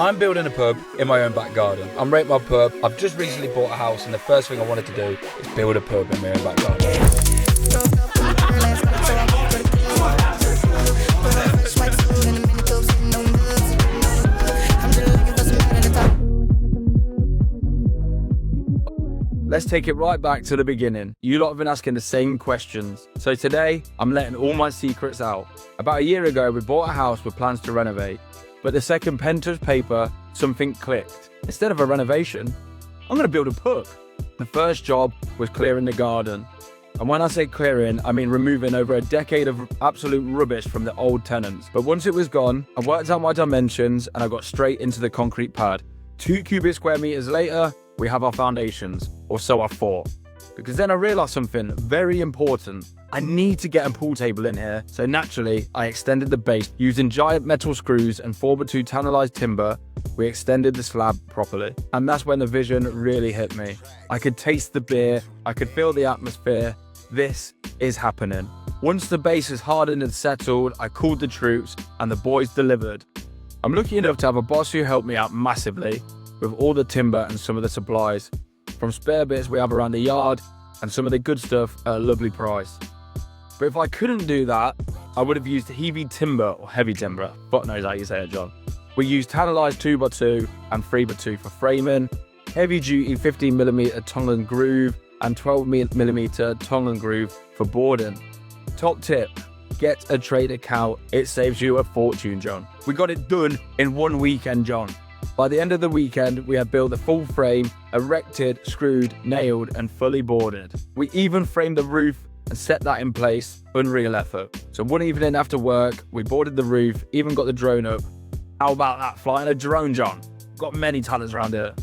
I'm building a pub in my own back garden. I'm rating my pub. I've just recently bought a house and the first thing I wanted to do is build a pub in my own back garden. Let's take it right back to the beginning. You lot have been asking the same questions. So today, I'm letting all my secrets out. About a year ago, we bought a house with plans to renovate. But the second pen touched paper, something clicked. Instead of a renovation, I'm going to build a pub. The first job was clearing the garden. And when I say clearing, I mean removing over a decade of absolute rubbish from the old tenants. But once it was gone, I worked out my dimensions and I got straight into the concrete pad. 2 cubic square meters later, we have our foundations, or so I thought. Because then I realized something very important. I need to get a pool table in here, so naturally I extended the base. Using giant metal screws and 4x2 tannalized timber, we extended the slab properly. And that's when the vision really hit me. I could taste the beer, I could feel the atmosphere. This is happening. Once the base is hardened and settled, I called the troops and the boys delivered. I'm lucky enough to have a boss who helped me out massively with all the timber and some of the supplies. From spare bits we have around the yard and some of the good stuff at a lovely price. But if I couldn't do that, I would have used Hevey Timber or Hevey Timber. Fuck knows how you say it, John. We used tannalized 2x2 and 3x2 for framing, heavy duty 15mm tongue and groove and 12mm tongue and groove for boarding. Top tip, get a trade account. It saves you a fortune, John. We got it done in 1 weekend, John. By the end of the weekend, we had built the full frame, erected, screwed, nailed, and fully boarded. We even framed the roof and set that in place. Unreal effort. So one evening after work, we boarded the roof, even got the drone up. How about that, flying a drone, John? Got many talents around here.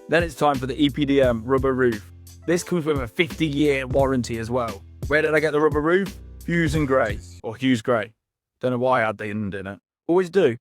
Then it's time for the EPDM rubber roof. This comes with a 50-year warranty as well. Where did I get the rubber roof? Hughes and Gray, or Hughes Gray. Don't know why I had the end in it. Always do.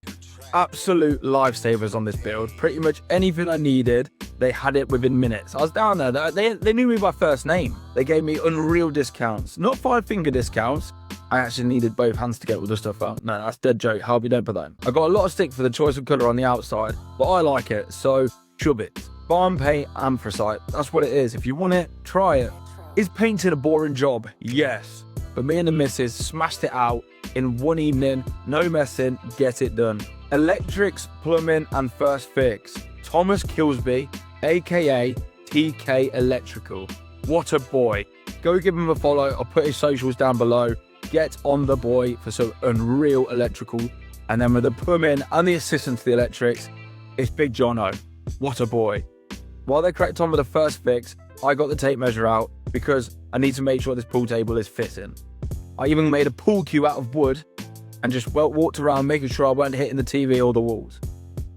Absolute lifesavers on this build. Pretty much anything I needed, they had it within minutes. I was down there, they knew me by first name. They gave me unreal discounts, not 5-finger discounts. I actually needed both hands to get all the stuff out. No, that's a dead joke. Harvey, don't put that in. I got a lot of stick for the choice of colour on the outside, but I like it, so shove it. Barn paint, anthracite, that's what it is. If you want it, try it. Is painting a boring job? Yes. But me and the missus smashed it out in 1 evening, no messing, get it done. Electrics, plumbing and first fix. Thomas Kilsby, aka TK Electrical. What a boy. Go give him a follow, I'll put his socials down below. Get on the boy for some unreal electrical. And then with the plumbing and the assistant to the electrics, it's Big Jono. What a boy. While they cracked on with the first fix, I got the tape measure out because I need to make sure this pool table is fitting. I even made a pool cue out of wood and just walked around making sure I weren't hitting the TV or the walls.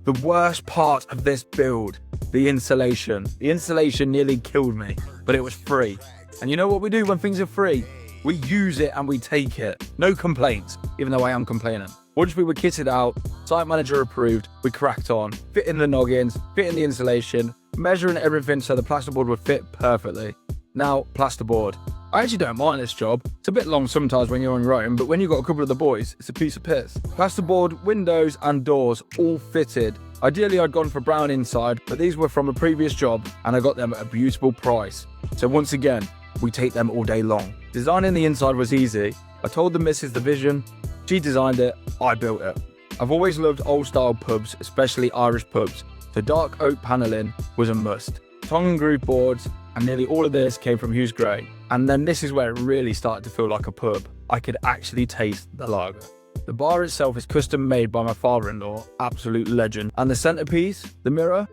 The worst part of this build, the insulation. The insulation nearly killed me, but it was free. And you know what we do when things are free? We use it and we take it. No complaints, even though I am complaining. Once we were kitted out, site manager approved, we cracked on, fitting the noggins, fitting the insulation, measuring everything so the plasterboard would fit perfectly. Now, plasterboard. I actually don't mind this job. It's a bit long sometimes when you're on your own, but when you've got a couple of the boys, it's a piece of piss. Plasterboard, windows and doors all fitted. Ideally, I'd gone for brown inside, but these were from a previous job and I got them at a beautiful price. So once again, we take them all day long. Designing the inside was easy. I told the missus the vision, she designed it, I built it. I've always loved old style pubs, especially Irish pubs. The dark oak panelling was a must. Tongue and groove boards, and nearly all of this came from Hughes Gray. And then this is where it really started to feel like a pub. I could actually taste the lager. The bar itself is custom made by my father-in-law, absolute legend. And the centerpiece, the mirror,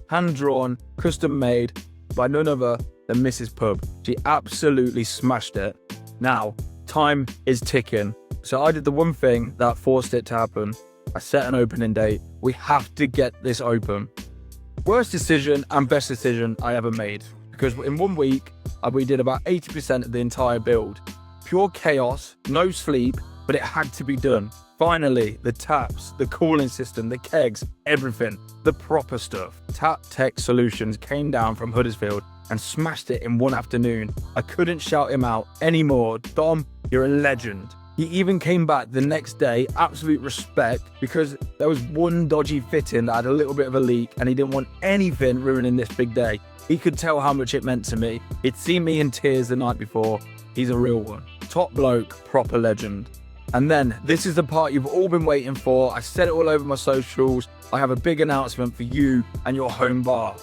hand drawn, custom made by none other than Mrs. Pub. She absolutely smashed it. Now, time is ticking. So I did the one thing that forced it to happen. I set an opening date. We have to get this open. Worst decision and best decision I ever made. Because in 1 week, we did about 80% of the entire build. Pure chaos, no sleep, but it had to be done. Finally, the taps, the cooling system, the kegs, everything, the proper stuff. TapTech Solutions came down from Huddersfield and smashed it in 1 afternoon. I couldn't shout him out anymore. Dom, you're a legend. He even came back the next day, absolute respect, because there was one dodgy fitting that had a little bit of a leak and he didn't want anything ruining this big day. He could tell how much it meant to me. He'd seen me in tears the night before. He's a real one. Top bloke, proper legend. And then, this is the part you've all been waiting for. I said it all over my socials. I have a big announcement for you and your home bar.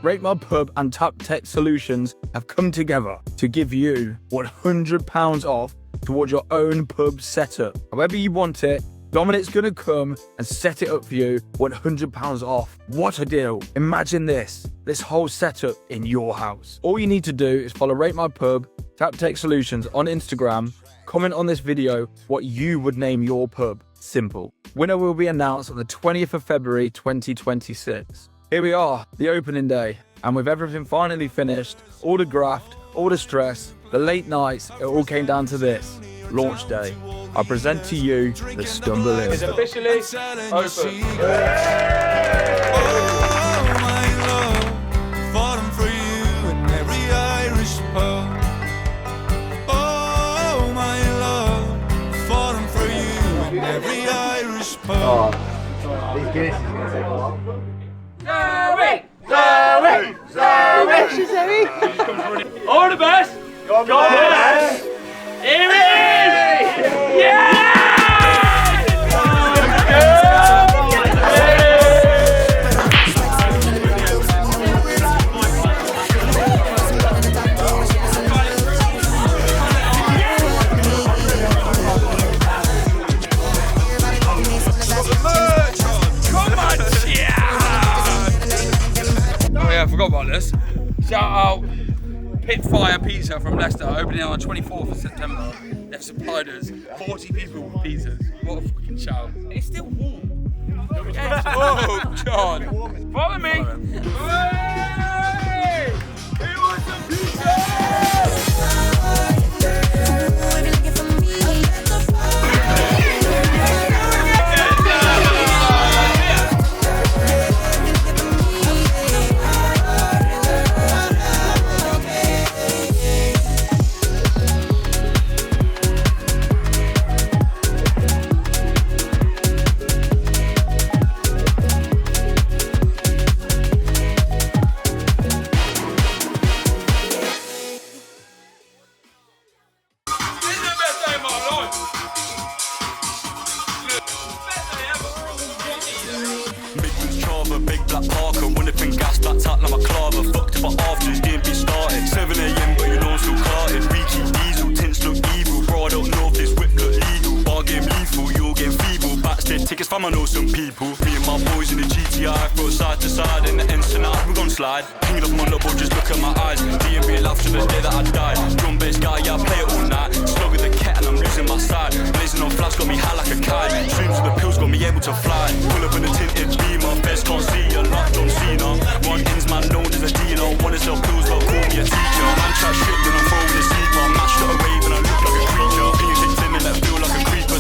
Rate My Pub and TapTech Solutions have come together to give you £100 off towards your own pub setup. However you want it, Dominic's gonna come and set it up for you, £100 off. What a deal. Imagine this whole setup in your house. All you need to do is follow Rate My Pub, TapTech Solutions on Instagram, comment on this video what you would name your pub. Simple. Winner will be announced on the 20th of February 2026. Here we are, the opening day, and with everything finally finished, all the graft, all the stress, the late nights, it all came down to this, launch day. I present to you the Stumble In. It's officially open. All the best. God bless. Here it is. Yeah. I forgot about this. Shout out Pit Fire Pizza from Leicester, opening on the 24th of September. They've supplied us 40 people with pizzas. What a fucking shout. It's still warm. Oh, John. Follow me. Hey! Who wants some pizza? Big black Parker, one up in gas, black tap like my claver. Fucked up after this game be started. 7 AM, but you know I'm still carted. Reeky diesel, tints look evil. Bro, I don't know if this whip look legal. Bar game lethal, you'll get feeble. Backstage tickets, fam, I know some people. Me and my boys in the GTI, throw side to side in the Ensenada, we gon' slide. Hang it up on the boat, just look at my eyes. DMB laugh to the day that I die. Drum bass guy, yeah, I play it all night. Slug with the kettle, I'm losing my side. Blazing on flash, got me high like a kite. Streams of the pills, got me able to fly. Pull up in the tinted beamer, best can't see you, like John Cena. One ins man known as a dealer. Wanna sell pills, but call me a teacher. Man chat shit, then I'm throwing a sleeper. Mashed up a wave and I look like a creature. Opinion kicked in and let feel like a creeper.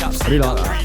I do like that.